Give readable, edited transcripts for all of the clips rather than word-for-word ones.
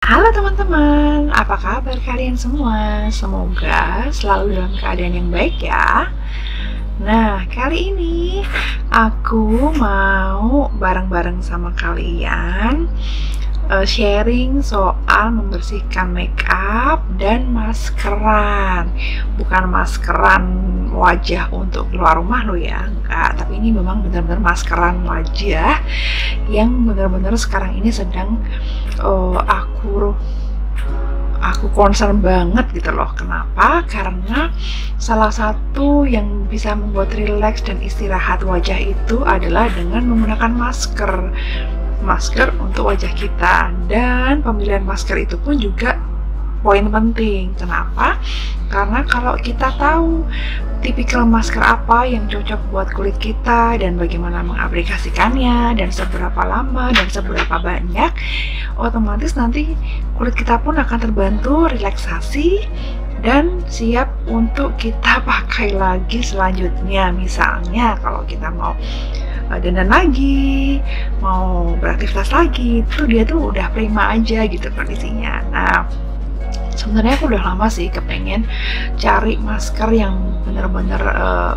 Halo teman-teman, apa kabar kalian semua? Semoga selalu dalam keadaan yang baik ya. Nah, kali ini aku mau bareng-bareng sama kalian sharing soal membersihkan makeup dan maskeran. Bukan maskeran wajah untuk keluar rumah lo ya, enggak. Tapi ini memang benar-benar maskeran wajah yang benar-benar sekarang ini sedang aku concern banget gitu loh. Kenapa? Karena salah satu yang bisa membuat rileks dan istirahat wajah itu adalah dengan menggunakan masker untuk wajah kita, dan pemilihan masker itu pun juga poin penting. Kenapa? Karena kalau kita tahu tipikal masker apa yang cocok buat kulit kita dan bagaimana mengaplikasikannya dan seberapa lama dan seberapa banyak, otomatis nanti kulit kita pun akan terbantu relaksasi dan siap untuk kita pakai lagi selanjutnya. Misalnya kalau kita mau dandan lagi, mau beraktivitas lagi, itu dia tuh udah prima aja gitu kondisinya. Nah, sebenarnya aku udah lama sih kepengen cari masker yang bener-bener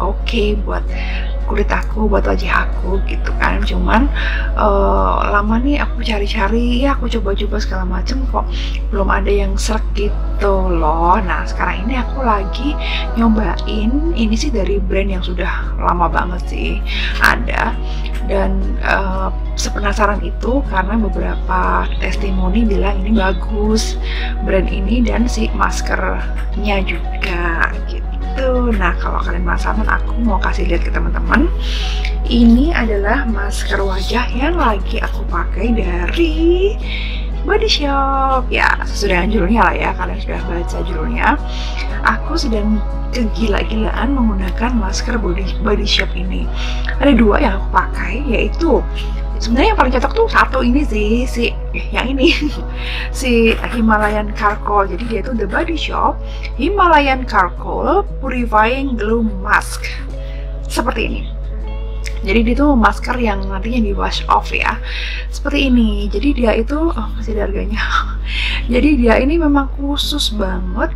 oke buat kulit aku, buat wajah aku gitu kan. Cuman lama nih aku cari-cari, ya aku coba-coba segala macem, kok belum ada yang srek gitu loh. Nah, sekarang ini aku lagi nyobain, ini sih dari brand yang sudah lama banget sih ada, dan sepenasaran itu karena beberapa testimoni bilang ini bagus brand ini dan si maskernya juga gitu. Nah, kalau kalian penasaran, aku mau kasih lihat ke teman-teman. Ini adalah masker wajah yang lagi aku pakai dari Body Shop. Ya, sesudah judulnya lah ya, kalian sudah baca judulnya. Aku sedang kegila-gilaan menggunakan masker Body Shop ini. Ada dua yang aku pakai, yaitu sebenarnya yang paling cocok tuh satu ini sih, yang ini si Himalayan Charcoal. Jadi dia tuh The Body Shop Himalayan Charcoal Purifying Glow Mask, seperti ini. Jadi dia tuh masker yang nantinya di wash off ya, seperti ini. Jadi dia itu masih ada harganya. Jadi dia ini memang khusus banget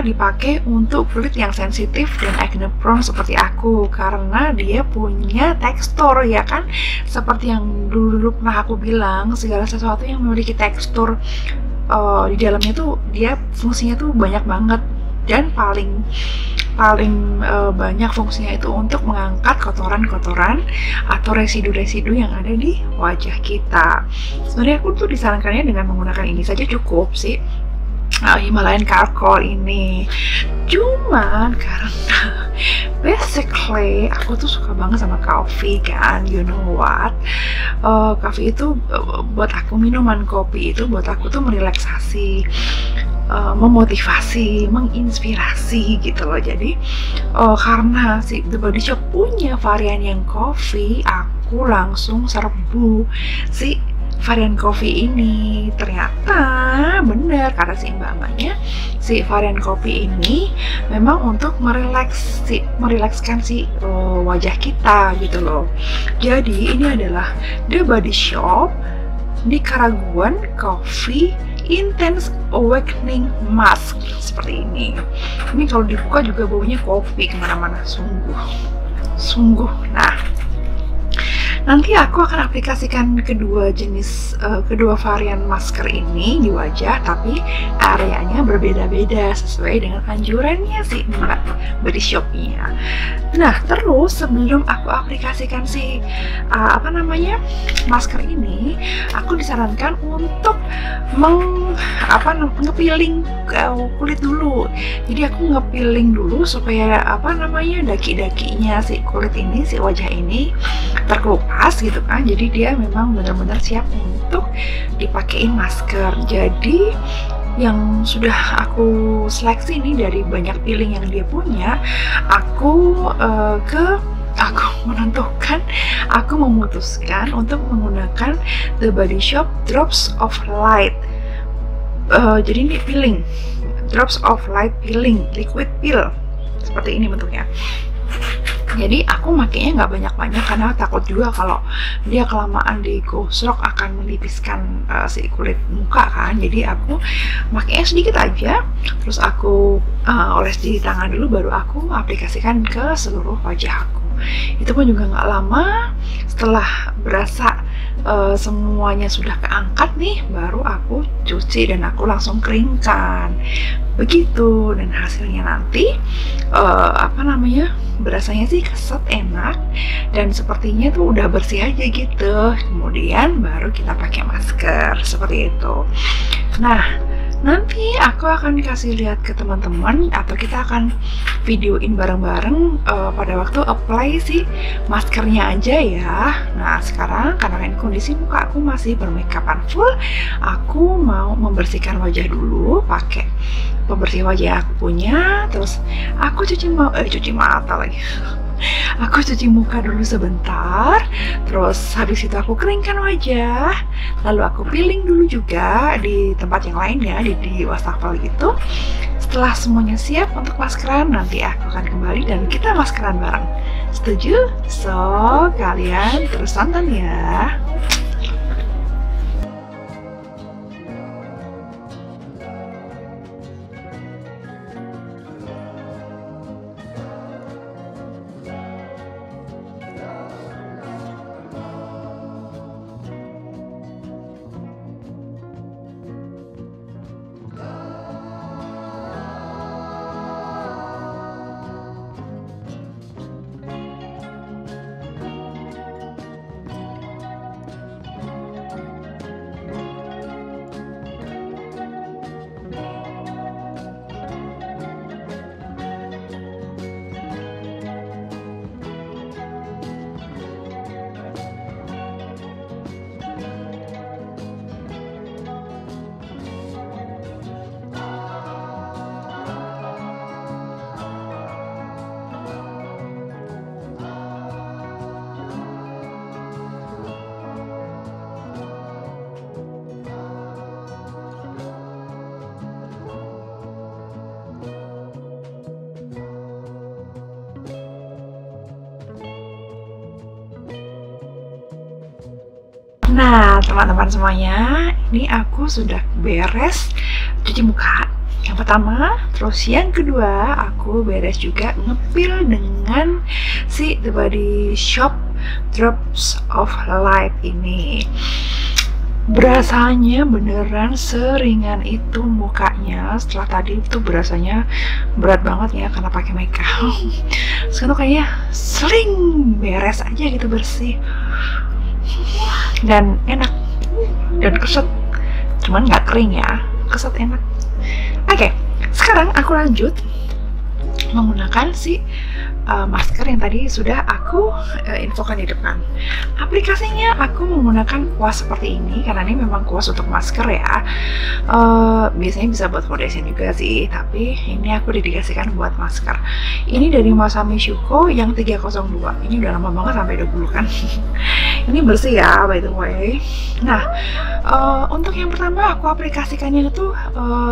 dipakai untuk kulit yang sensitif dan acne prone seperti aku, karena dia punya tekstur ya kan, seperti yang dulu pernah aku bilang, segala sesuatu yang memiliki tekstur di dalamnya tuh dia fungsinya tuh banyak banget, dan paling banyak fungsinya itu untuk mengangkat kotoran-kotoran atau residu-residu yang ada di wajah kita. Sebenarnya aku tuh disarankannya dengan menggunakan ini saja cukup sih, Himalayan Charcoal ini. Cuman karena basically aku tuh suka banget sama coffee kan, you know what, coffee itu buat aku, minuman kopi itu buat aku tuh merelaksasi, memotivasi, menginspirasi gitu loh. Jadi karena si The Body Shop punya varian yang coffee, aku langsung serbu si varian coffee ini. Ternyata bener kata si mbak-mbaknya, si varian coffee ini memang untuk merilekskan si wajah kita gitu loh. Jadi ini adalah The Body Shop di Karaguan Coffee Intense Awakening Mask, seperti ini. Ini kalau dibuka juga baunya kopi kemana-mana, sungguh. Nah, nanti aku akan aplikasikan kedua varian masker ini di wajah, tapi areanya berbeda-beda sesuai dengan anjurannya si Mbak Body Shop-nya. Nah, terus sebelum aku aplikasikan si masker ini, aku disarankan untuk ngepeeling kulit dulu. Jadi aku ngepeeling dulu supaya daki-dakinya si kulit ini, si wajah ini terkelupas gitu kan. Jadi dia memang benar-benar siap untuk dipakein masker. Jadi yang sudah aku seleksi ini dari banyak peeling yang dia punya, aku memutuskan untuk menggunakan The Body Shop Drops of Light. Jadi ini peeling, Drops of Light peeling, liquid peel, seperti ini bentuknya. Jadi aku makainya nggak banyak-banyak karena takut juga kalau dia kelamaan digosok akan menipiskan si kulit muka kan. Jadi aku makainya sedikit aja, terus aku oles di tangan dulu, baru aku aplikasikan ke seluruh wajah aku. Itu pun juga nggak lama, setelah berasa semuanya sudah keangkat nih, baru aku cuci dan aku langsung keringkan begitu. Dan hasilnya nanti berasanya sih keset, enak, dan sepertinya tuh udah bersih aja gitu. Kemudian baru kita pakai masker seperti itu. Nah, nanti aku akan kasih lihat ke teman-teman, atau kita akan videoin bareng-bareng pada waktu apply si maskernya aja ya. Nah, sekarang karena kondisi muka aku masih bermakeupan full, aku mau membersihkan wajah dulu pakai pembersih wajah aku punya. Terus aku cuci mata lagi. Aku cuci muka dulu sebentar, terus habis itu aku keringkan wajah, lalu aku peeling dulu juga di tempat yang lain ya, di wastafel gitu. Setelah semuanya siap untuk maskeran, nanti aku akan kembali dan kita maskeran bareng. Setuju? So, kalian terus tonton ya. Nah, teman-teman semuanya, ini aku sudah beres cuci muka yang pertama. Terus yang kedua, aku beres juga ngepil dengan si The Body Shop Drops of Light ini. Berasanya beneran seringan itu mukanya. Setelah tadi itu berasanya berat banget ya karena pakai makeup. Sekarang kayaknya sering beres aja gitu, bersih dan enak dan keset, cuman nggak kering ya, keset enak. Oke, sekarang aku lanjut menggunakan si masker yang tadi sudah aku infokan di depan. Aplikasinya aku menggunakan kuas seperti ini karena ini memang kuas untuk masker ya. Biasanya bisa buat foundation juga sih, tapi ini aku dedikasikan buat masker. Ini dari Masami Shuko yang 302. Ini udah lama banget, sampai 20 kan. Ini bersih ya, by the way. Nah, untuk yang pertama aku aplikasikannya itu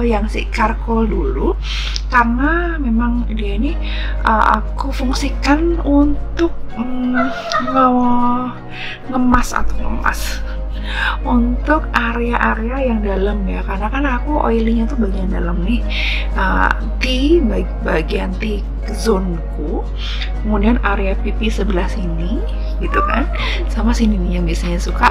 yang si charcoal dulu, karena memang dia ini aku fungsikan untuk ngemas untuk area-area yang dalam ya, karena kan aku oilingnya tuh bagian dalam nih, di bagian T-zone-ku, kemudian area pipi sebelah sini gitu kan, sama sini nih yang biasanya suka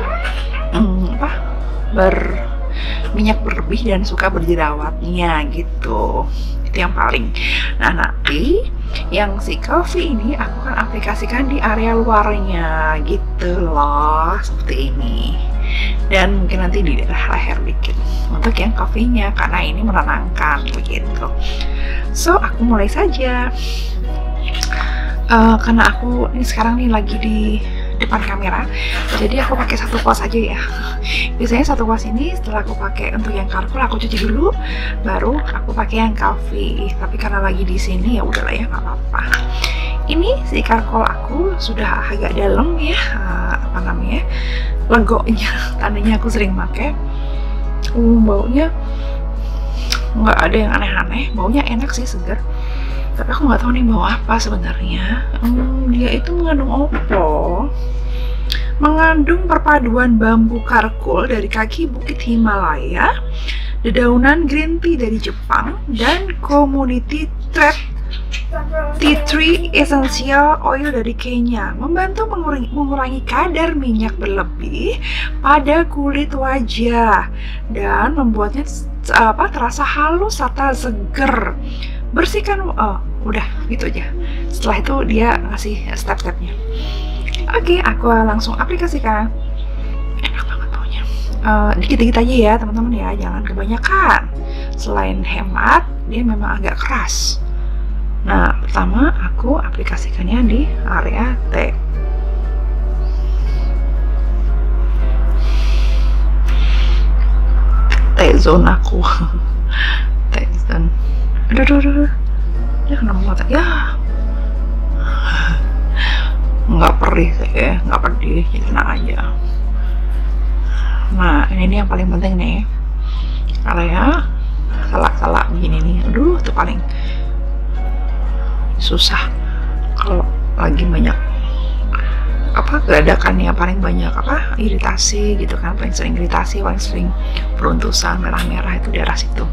minyak berlebih dan suka berjerawatnya gitu. Itu yang paling. Nah, nanti yang si coffee ini aku akan aplikasikan di area luarnya gitu loh, seperti ini. Dan mungkin nanti di daerah leher dikit untuk yang coffee-nya, karena ini menenangkan begitu. So, aku mulai saja. Karena aku ini sekarang nih lagi di depan kamera, jadi aku pakai satu kuas aja ya. Biasanya satu kuas ini setelah aku pakai untuk yang charcoal aku cuci dulu, baru aku pakai yang coffee. Tapi karena lagi di sini ya udahlah ya, nggak apa-apa. Ini si charcoal aku sudah agak dalam ya, legonya. Tandanya aku sering pakai. Baunya nggak ada yang aneh-aneh, baunya enak sih, segar. Tapi aku nggak tahu nih bawa apa sebenarnya. Dia itu mengandung opo, mengandung perpaduan bambu charcoal dari kaki bukit Himalaya, dedaunan green tea dari Jepang, dan community thread tea tree essential oil dari Kenya, membantu mengurangi kadar minyak berlebih pada kulit wajah dan membuatnya terasa halus serta seger. Bersihkan, udah gitu aja. Setelah itu dia ngasih step-stepnya. Oke, aku langsung aplikasikan. Enak banget baunya. Dikit-dikit aja ya teman-teman ya, jangan kebanyakan. Selain hemat, dia memang agak keras. Nah, pertama aku aplikasikannya di area T. T-zone aku. T-zone. Aduh. Ya kenapa mata? Ya. Nggak perih sih, nggak pedih, jadi tenang aja. Nah, ini yang paling penting nih. Area salak-salak begini nih. Aduh, itu paling susah kalau lagi banyak gerakannya, paling banyak iritasi gitu kan, paling sering iritasi, paling sering beruntusan merah-merah itu daerah situ.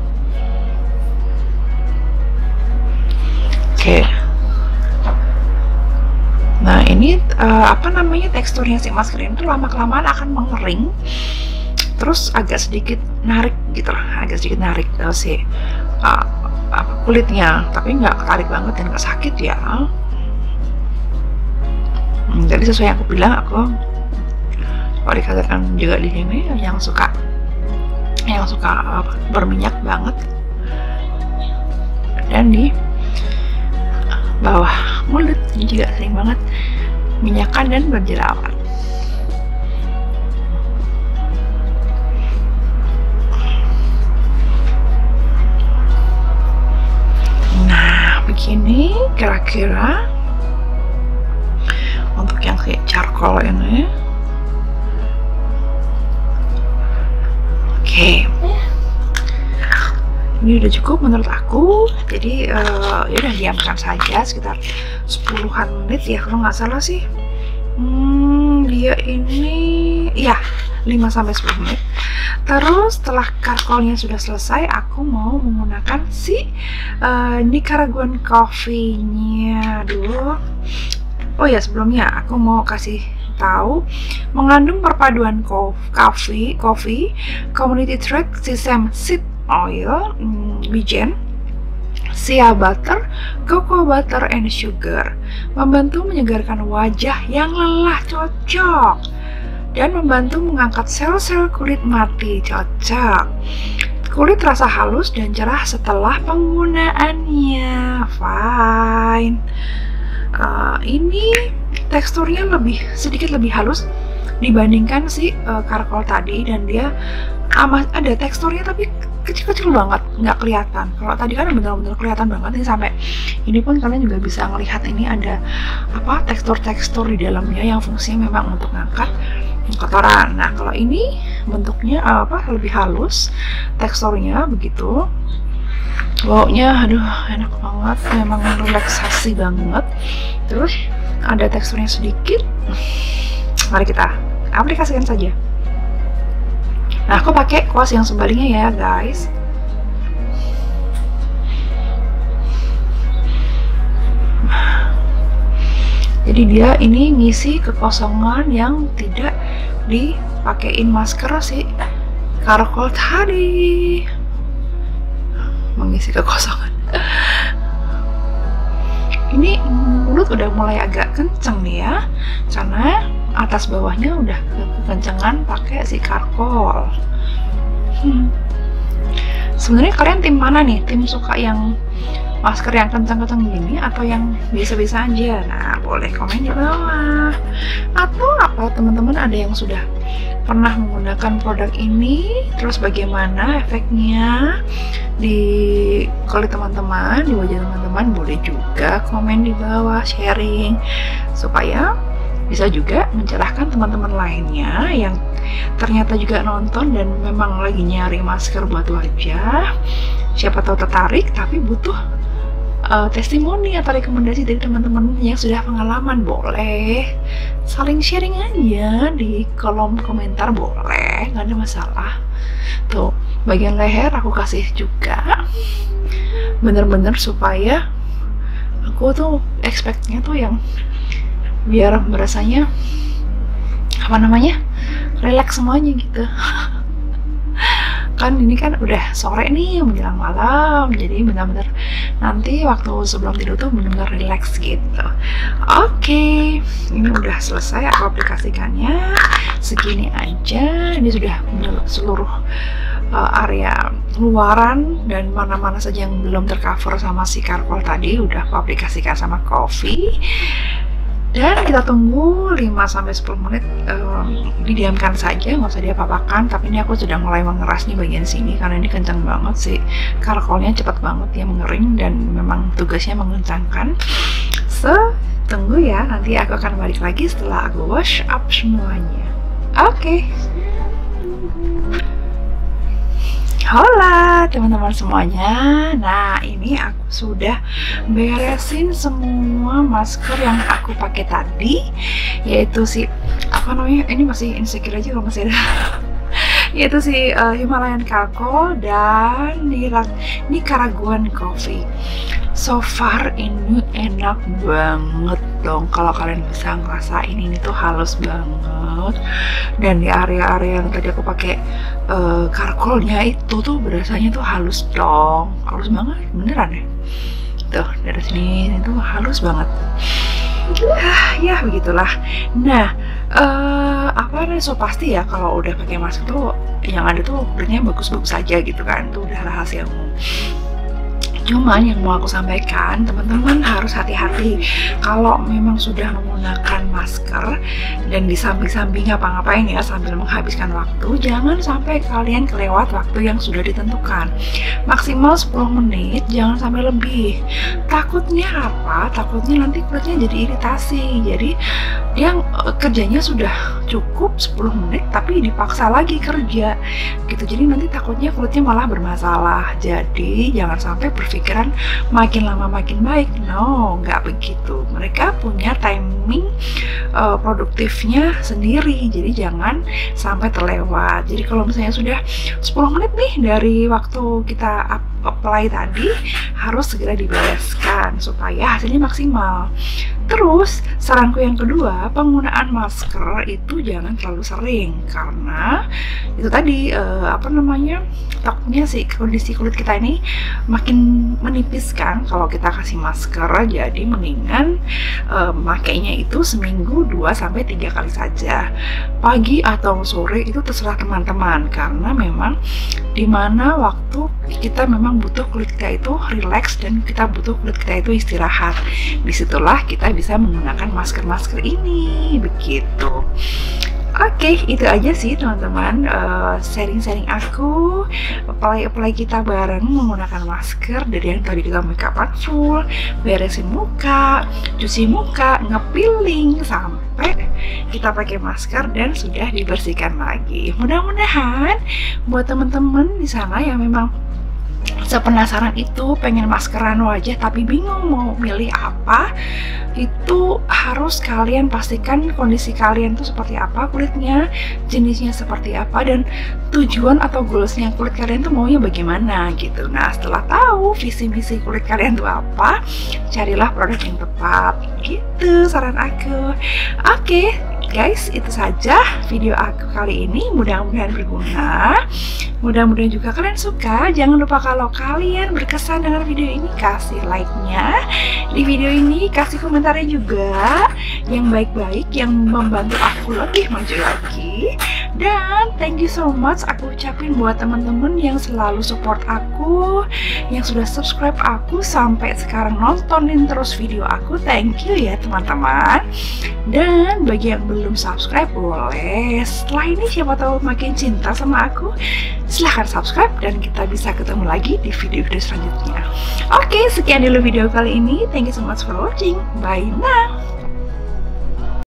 Oke. Nah, ini teksturnya si masker ini tuh lama-kelamaan akan mengering, terus agak sedikit narik gitu lah, kulitnya, tapi nggak ketarik banget dan nggak sakit ya. Jadi sesuai yang aku bilang, aku kalau dikatakan juga di sini yang suka berminyak banget, dan di bawah mulut ini juga sering banget minyakan dan berjerawat. Nah, begini kira-kira untuk yang kayak charcoal ini. Oke. Ini udah cukup menurut aku, jadi ya udah diamkan saja sekitar 10-an menit ya kalau nggak salah sih. Dia ini ya 5-10 menit. Terus setelah charcoalnya sudah selesai, aku mau menggunakan si Nicaraguan coffee-nya dulu. Oh ya, sebelumnya aku mau kasih tahu, mengandung perpaduan coffee, community thread, sesame seed oil, wijen, shea butter, cocoa butter, and sugar, membantu menyegarkan wajah yang lelah, cocok, dan membantu mengangkat sel-sel kulit mati, cocok. Kulit terasa halus dan cerah setelah penggunaannya, fine. Ini teksturnya sedikit lebih halus dibandingkan si charcoal tadi, dan dia ada teksturnya tapi kecil-kecil banget, nggak kelihatan. Kalau tadi kan benar-benar kelihatan banget ini, sampai ini pun kalian juga bisa melihat ini ada tekstur-tekstur di dalamnya yang fungsinya memang untuk ngangkat kotoran. Nah, kalau ini bentuknya lebih halus, teksturnya begitu. Baunya aduh enak banget, memang relaksasi banget. Terus ada teksturnya sedikit. Mari kita aplikasikan saja. Nah, aku pakai kuas yang sebaliknya ya guys. Jadi dia ini ngisi kekosongan yang tidak dipakein masker si charcoal tadi, mengisi kekosongan. Ini mulut udah mulai agak kenceng nih ya, karena atas bawahnya udah kekencengan pakai si charcoal. Sebenarnya kalian tim mana nih? Tim suka yang masker yang kencang-kencang gini atau yang biasa-biasa aja? Nah, boleh komen di bawah. Atau apa teman-teman ada yang sudah pernah menggunakan produk ini, terus bagaimana efeknya di kulit teman-teman, di wajah teman-teman? Boleh juga komen di bawah, sharing, supaya bisa juga mencerahkan teman-teman lainnya yang ternyata juga nonton dan memang lagi nyari masker buat wajah. Siapa tahu tertarik tapi butuh testimoni atau rekomendasi dari teman-teman yang sudah pengalaman, boleh saling sharing aja di kolom komentar, boleh, nggak ada masalah. Tuh, bagian leher aku kasih juga, bener-bener supaya aku tuh expect-nya tuh yang biar berasanya apa namanya, relax semuanya gitu. Kan ini kan udah sore nih menjelang malam, jadi benar-benar nanti waktu sebelum tidur tuh benar-benar relax gitu. Oke, ini udah selesai aku aplikasikannya, segini aja. Ini sudah seluruh area luaran dan mana-mana saja yang belum tercover sama si karpol tadi udah aku aplikasikan sama Coffee. Dan kita tunggu 5-10 menit, didiamkan saja, nggak usah diapa-apakan. Tapi ini aku sudah mulai mengeras nih bagian sini karena ini kencang banget sih, karkolnya cepat banget ya mengering dan memang tugasnya mengencangkan. Tunggu ya, nanti aku akan balik lagi setelah aku wash up semuanya. Oke. Hola teman-teman semuanya. Nah, ini aku sudah beresin semua masker yang aku pakai tadi, yaitu si apa namanya, ini masih insecure aja kalau masih ada yaitu si Himalayan Charcoal dan Nicaraguan Coffee. So far ini enak banget dong, kalau kalian bisa ngerasain ini tuh halus banget. Dan di area-area yang tadi aku pakai karkolnya itu tuh berasanya tuh halus dong, halus banget beneran ya. Tuh dari sini itu halus banget. Ya begitulah. Nah, apa namanya, so pasti ya kalau udah pakai masker tuh yang ada tuh kulitnya bagus-bagus aja gitu kan, itu udah rahasia umum. Cuman yang mau aku sampaikan, teman-teman harus hati-hati kalau memang sudah menggunakan masker dan di samping-samping ngapa-ngapain ya sambil menghabiskan waktu, jangan sampai kalian kelewat waktu yang sudah ditentukan. Maksimal 10 menit, jangan sampai lebih. Takutnya apa? Takutnya nanti kulitnya jadi iritasi. Jadi dia kerjanya sudah cukup 10 menit tapi dipaksa lagi kerja gitu. Jadi nanti takutnya kulitnya malah bermasalah. Jadi jangan sampai pikiran makin lama makin baik. No, nggak begitu. Mereka punya timing produktifnya sendiri, jadi jangan sampai terlewat. Jadi kalau misalnya sudah 10 menit nih dari waktu kita apply tadi, harus segera dibereskan supaya hasilnya maksimal. Terus saranku yang kedua, penggunaan masker itu jangan terlalu sering karena itu tadi apa namanya, takutnya sih kondisi kulit kita ini makin menipis kan kalau kita kasih masker. Jadi mendingan makainya itu seminggu 2-3 kali saja, pagi atau sore itu terserah teman-teman, karena memang dimana waktu kita memang butuh kulit kita itu relax dan kita butuh kulit kita itu istirahat, disitulah kita bisa menggunakan masker-masker ini begitu. Oke, itu aja sih teman-teman, sharing-sharing aku, apply kita bareng menggunakan masker. Dari yang tadi kita make upan full, beresin muka, cuci muka, ngepiling, sampai kita pakai masker dan sudah dibersihkan lagi. Mudah-mudahan buat teman-teman di sana yang memang sepenasaran itu, pengen maskeran wajah tapi bingung mau milih apa, itu harus kalian pastikan kondisi kalian tuh seperti apa kulitnya, jenisnya seperti apa, dan tujuan atau goalsnya kulit kalian tuh maunya bagaimana gitu. Nah, setelah tahu visi misi kulit kalian tuh apa, carilah produk yang tepat gitu saran aku. Oke guys, itu saja video aku kali ini, mudah-mudahan berguna, mudah-mudahan juga kalian suka. Jangan lupa kalau kalian berkesan dengan video ini, kasih like-nya di video ini, kasih komentarnya juga yang baik-baik yang membantu aku lebih maju lagi. Dan thank you so much aku ucapin buat teman-teman yang selalu support aku, yang sudah subscribe aku sampai sekarang, nontonin terus video aku. Thank you ya teman-teman. Dan bagi yang belum subscribe, boleh setelah ini siapa tahu makin cinta sama aku, silahkan subscribe dan kita bisa ketemu lagi di video-video selanjutnya. Oke, sekian dulu video kali ini. Thank you so much for watching. Bye now.